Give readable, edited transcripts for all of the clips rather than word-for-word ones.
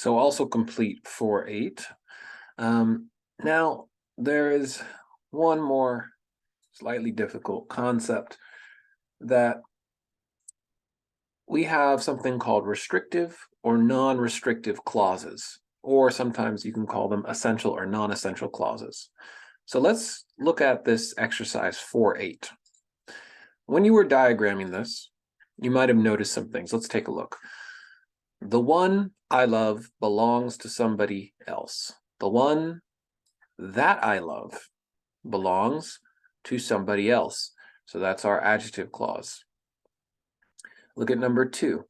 So also complete 4-8. Now there is one more slightly difficult concept that we have something called restrictive or non-restrictive clauses, or sometimes you can call them essential or non-essential clauses. So let's look at this exercise 4-8. When you were diagramming this, you might have noticed some things. Let's take a look. The one I love belongs to somebody else. The one that I love belongs to somebody else. So that's our adjective clause. Look at number 2.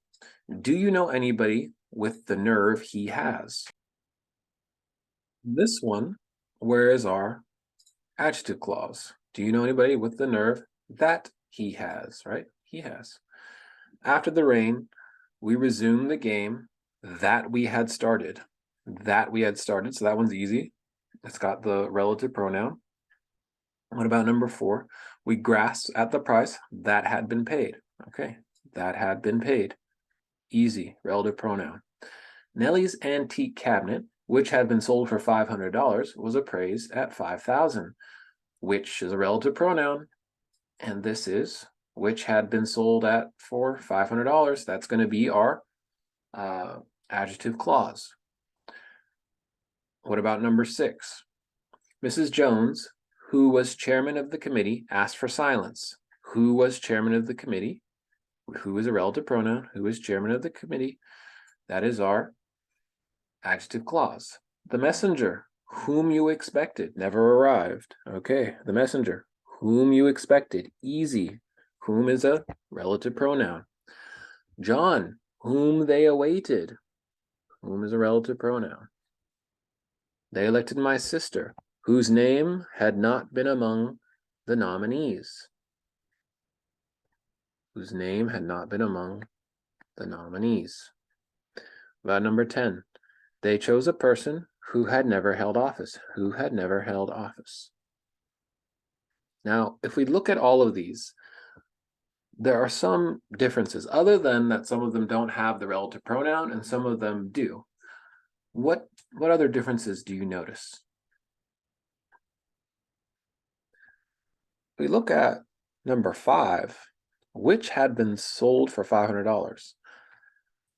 Do you know anybody with the nerve he has? This one, where is our adjective clause? Do you know anybody with the nerve that he has, right? He has. After the rain, we resumed the game that we had started. That we had started, so that one's easy. It's got the relative pronoun. What about number 4? We grasped at the price that had been paid. Okay, that had been paid. Easy, relative pronoun. Nellie's antique cabinet, which had been sold for $500, was appraised at $5,000, which is a relative pronoun. And this is which had been sold at for $500. That's going to be our adjective clause. What about number 6? Mrs. Jones, who was chairman of the committee, asked for silence. Who was chairman of the committee? Who is a relative pronoun? Who is chairman of the committee? That is our adjective clause. The messenger, whom you expected, never arrived. Okay, the messenger, whom you expected, easy. Whom is a relative pronoun. John, whom they awaited. Whom is a relative pronoun. They elected my sister, whose name had not been among the nominees. Whose name had not been among the nominees. About number 10. They chose a person who had never held office. Who had never held office. Now, if we look at all of these, there are some differences, other than that some of them don't have the relative pronoun and some of them do. What other differences do you notice? We look at number 5, which had been sold for $500.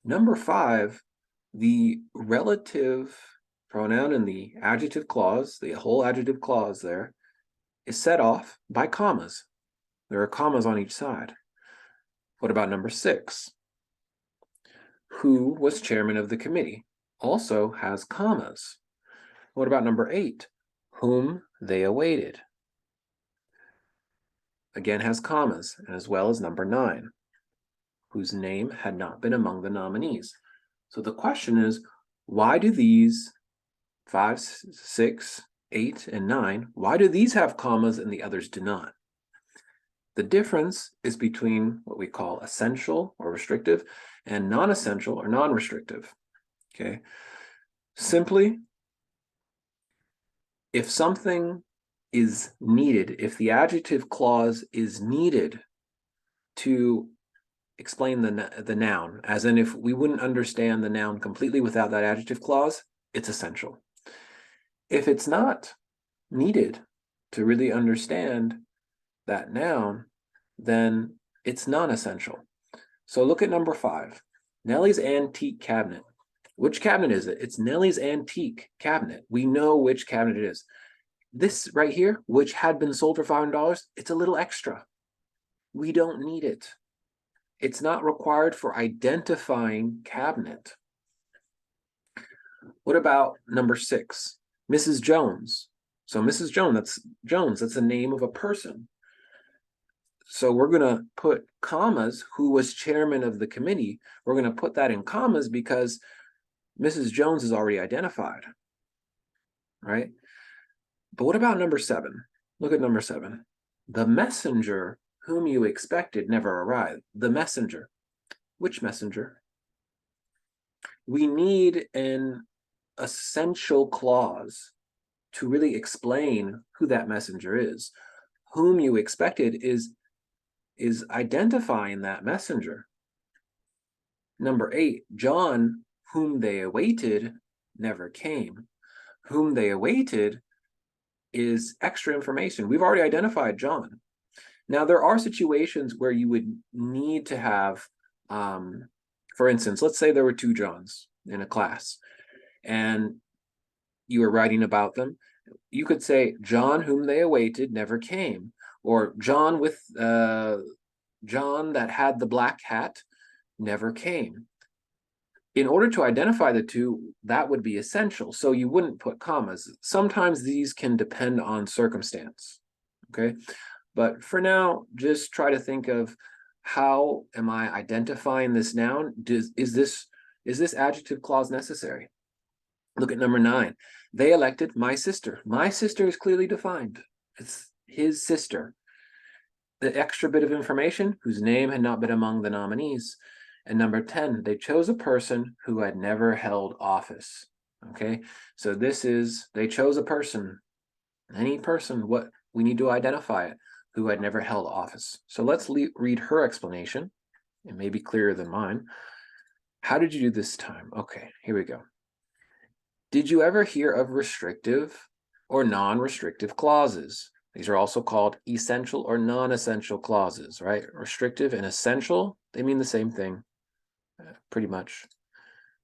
Number 5, the relative pronoun in the adjective clause, the whole adjective clause there, is set off by commas. There are commas on each side. What about number 6? Who was chairman of the committee? Also has commas. What about number 8? Whom they awaited. Again has commas, as well as number 9, whose name had not been among the nominees. So the question is, why do these 5, 6, 8, and 9, why do these have commas and the others do not? The difference is between what we call essential or restrictive and non-essential or non-restrictive. Okay. Simply, if something is needed, if the adjective clause is needed to explain the noun, as in if we wouldn't understand the noun completely without that adjective clause, it's essential. If it's not needed to really understand that noun, then it's non-essential. So look at number 5, Nellie's antique cabinet. Which cabinet is it? It's Nellie's antique cabinet. We know which cabinet it is. This right here, which had been sold for $500, it's a little extra. We don't need it. It's not required for identifying cabinet. What about number 6? Mrs. Jones. So Mrs. Jones, that's the name of a person. So we're going to put commas, who was chairman of the committee. We're going to put that in commas because Mrs. Jones is already identified, right? But what about number 7? Look at number 7. The messenger whom you expected never arrived. The messenger. Which messenger? We need an essential clause to really explain who that messenger is. Whom you expected is identifying that messenger. Number 8, John, whom they awaited never came. Whom they awaited is extra information. We've already identified John. Now, there are situations where you would need to have, for instance, let's say there were two Johns in a class and you were writing about them. You could say, John, whom they awaited, never came. Or John John that had the black hat never came. In order to identify the two, that would be essential. So you wouldn't put commas. Sometimes these can depend on circumstance. Okay. But for now, just try to think of, how am I identifying this noun? Is this adjective clause necessary? Look at number 9. They elected my sister. My sister is clearly defined. It's his sister. The extra bit of information, whose name had not been among the nominees. And number 10, they chose a person who had never held office. Okay, so they chose a person, any person. What we need to identify it, who had never held office. So let's read her explanation. It may be clearer than mine. How did you do this time? Okay, here we go. Did you ever hear of restrictive or non-restrictive clauses? These are also called essential or non-essential clauses, right? Restrictive and essential, they mean the same thing, pretty much.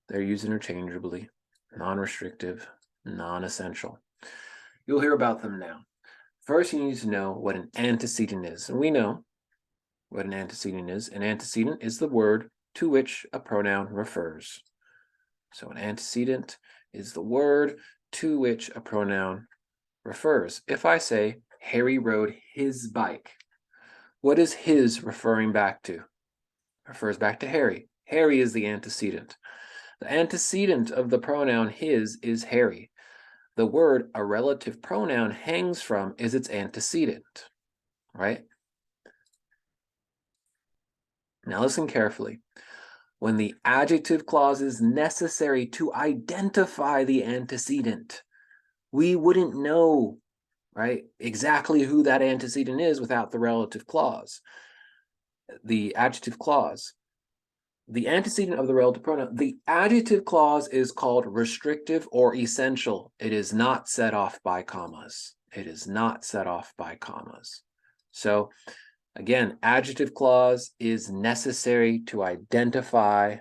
They're used interchangeably. Non-restrictive, non-essential. You'll hear about them now. First, you need to know what an antecedent is. And we know what an antecedent is. An antecedent is the word to which a pronoun refers. So an antecedent is the word to which a pronoun refers. If I say, Harry rode his bike, what is his referring back to? It refers back to Harry. Harry is the antecedent. The antecedent of the pronoun his is Harry. The word a relative pronoun hangs from is its antecedent, right? Now listen carefully. When the adjective clause is necessary to identify the antecedent, we wouldn't know, right, exactly who that antecedent is without the relative clause. The adjective clause, the antecedent of the relative pronoun, the adjective clause is called restrictive or essential. It is not set off by commas. It is not set off by commas. So again, adjective clause is necessary to identify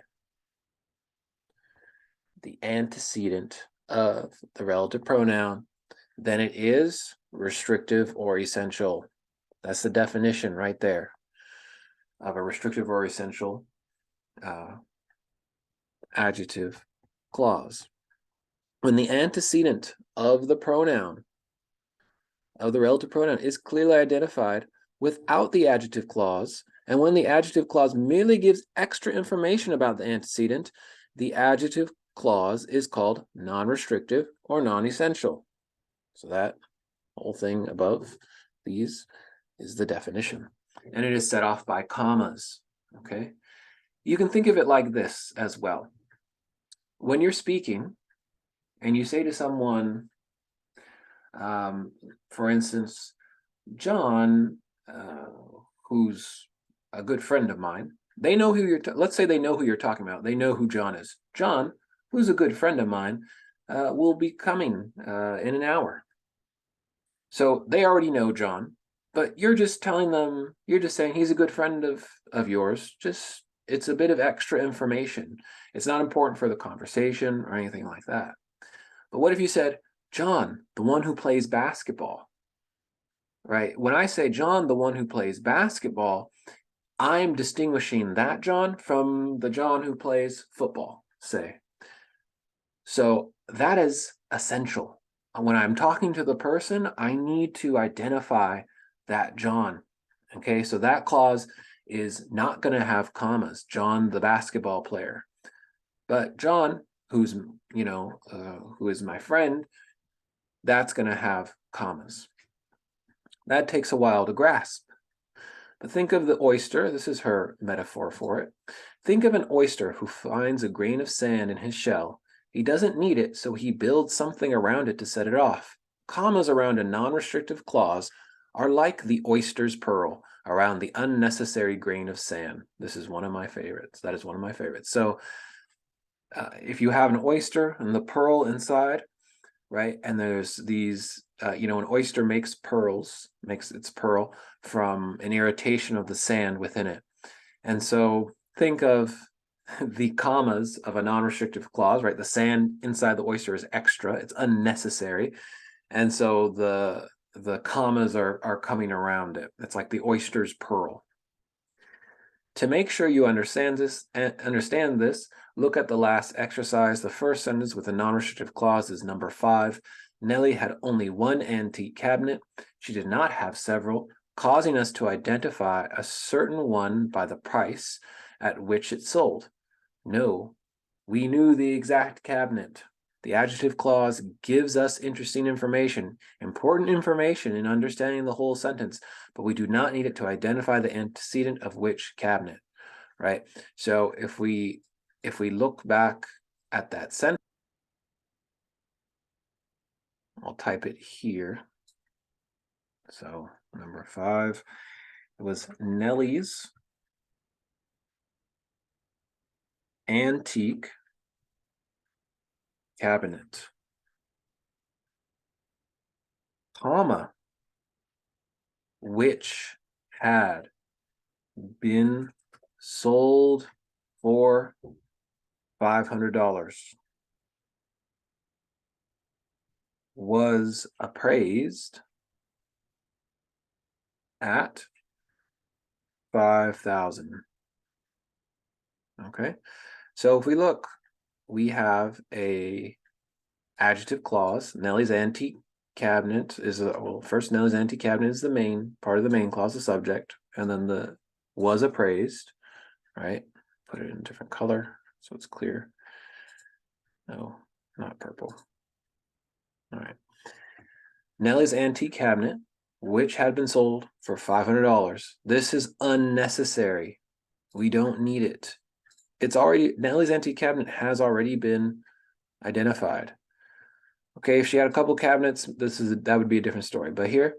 the antecedent of the relative pronoun. Then it is restrictive or essential. That's the definition right there of a restrictive or essential adjective clause. When the antecedent of the pronoun, of the relative pronoun, is clearly identified without the adjective clause, and when the adjective clause merely gives extra information about the antecedent, the adjective clause is called non-restrictive or non-essential. So that whole thing above these is the definition. And it is set off by commas, okay? You can think of it like this as well. When you're speaking and you say to someone, for instance, John, who's a good friend of mine, they know who you're, let's say they know who you're talking about. They know who John is. John, who's a good friend of mine, will be coming in an hour. So they already know John, but you're just telling them, you're just saying he's a good friend of yours. Just, it's a bit of extra information. It's not important for the conversation or anything like that. But what if you said, John, the one who plays basketball, right? When I say John, the one who plays basketball, I'm distinguishing that John from the John who plays football, say. So that is essential. When I'm talking to the person, I need to identify that John. Okay, so that clause is not going to have commas. John, the basketball player. But John, who's, who is my friend, that's going to have commas. That takes a while to grasp. But think of the oyster. This is her metaphor for it. Think of an oyster who finds a grain of sand in his shell. He doesn't need it, so he builds something around it to set it off. Commas around a non-restrictive clause are like the oyster's pearl around the unnecessary grain of sand. This is one of my favorites. That is one of my favorites. So if you have an oyster and the pearl inside, right? And there's these, an oyster makes its pearl from an irritation of the sand within it. And so think of the commas of a non-restrictive clause, right? The sand inside the oyster is extra, it's unnecessary. And so the commas are coming around it. It's like the oyster's pearl. To make sure you understand this, look at the last exercise. The first sentence with a non-restrictive clause is number 5. Nellie had only one antique cabinet. She did not have several, causing us to identify a certain one by the price at which it sold. No, we knew the exact cabinet. The adjective clause gives us interesting information, important information in understanding the whole sentence, but we do not need it to identify the antecedent of which cabinet, right? So if we look back at that sentence, I'll type it here. So number 5, it was Nellie's antique cabinet, comma, which had been sold for $500, was appraised at $5,000. Okay, so if we look, we have a adjective clause. Nellie's antique cabinet is first Nellie's antique cabinet is the main part of the main clause, the subject, and then the was appraised, right? Put it in a different color so it's clear. No, not purple. All right. Nellie's antique cabinet, which had been sold for $500. This is unnecessary. We don't need it. It's already, Nellie's antique cabinet has already been identified. Okay, if she had a couple cabinets, that would be a different story. But here,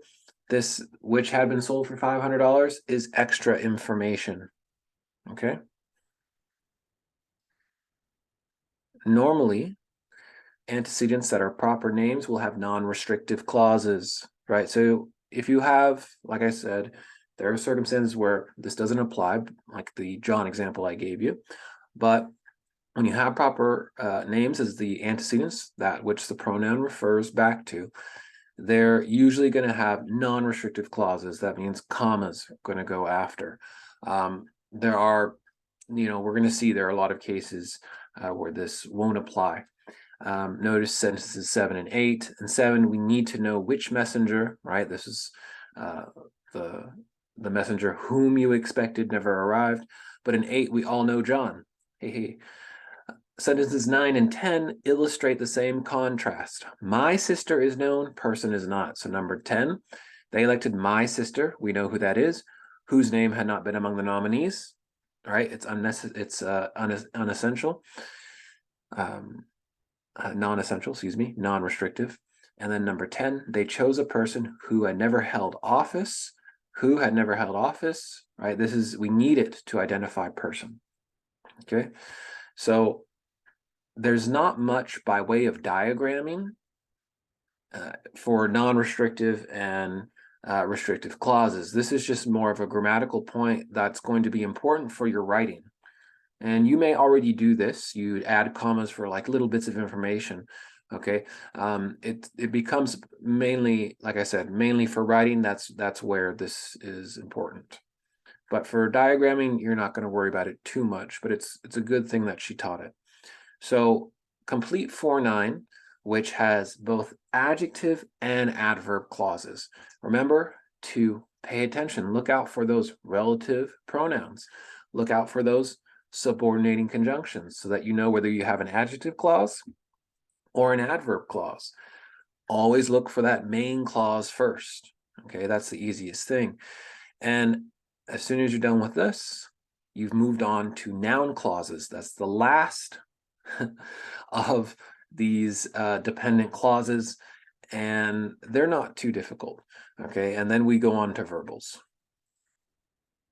this which had been sold for $500 is extra information. Okay. Normally, antecedents that are proper names will have non-restrictive clauses, right? So if you have, like I said, there are circumstances where this doesn't apply, like the John example I gave you. But when you have proper names as the antecedents, that which the pronoun refers back to, they're usually going to have non-restrictive clauses. That means commas are going to go after. There are, we're going to see there are a lot of cases where this won't apply. Notice sentences 7 and 8. And 7, we need to know which messenger, right? This is the messenger whom you expected never arrived. But in 8, we all know John. Hey. Sentences 9 and 10 illustrate the same contrast. My sister is known, person is not. So number 10, they elected my sister. We know who that is, whose name had not been among the nominees. Right? It's unnecessary. It's unessential. Non-essential, excuse me, non-restrictive. And then number 10, they chose a person who had never held office. Who had never held office, right? We need it to identify person. Okay, so there's not much by way of diagramming for non-restrictive and restrictive clauses. This is just more of a grammatical point that's going to be important for your writing. And you may already do this. You add commas for like little bits of information. Okay, it becomes mainly, like I said, mainly for writing. That's where this is important. But for diagramming, you're not going to worry about it too much. But it's a good thing that she taught it. So complete 4-9, which has both adjective and adverb clauses. Remember to pay attention. Look out for those relative pronouns. Look out for those subordinating conjunctions so that you know whether you have an adjective clause or an adverb clause. Always look for that main clause first. Okay, that's the easiest thing. And as soon as you're done with this, you've moved on to noun clauses. That's the last of these dependent clauses, and they're not too difficult. Okay, and then we go on to verbals.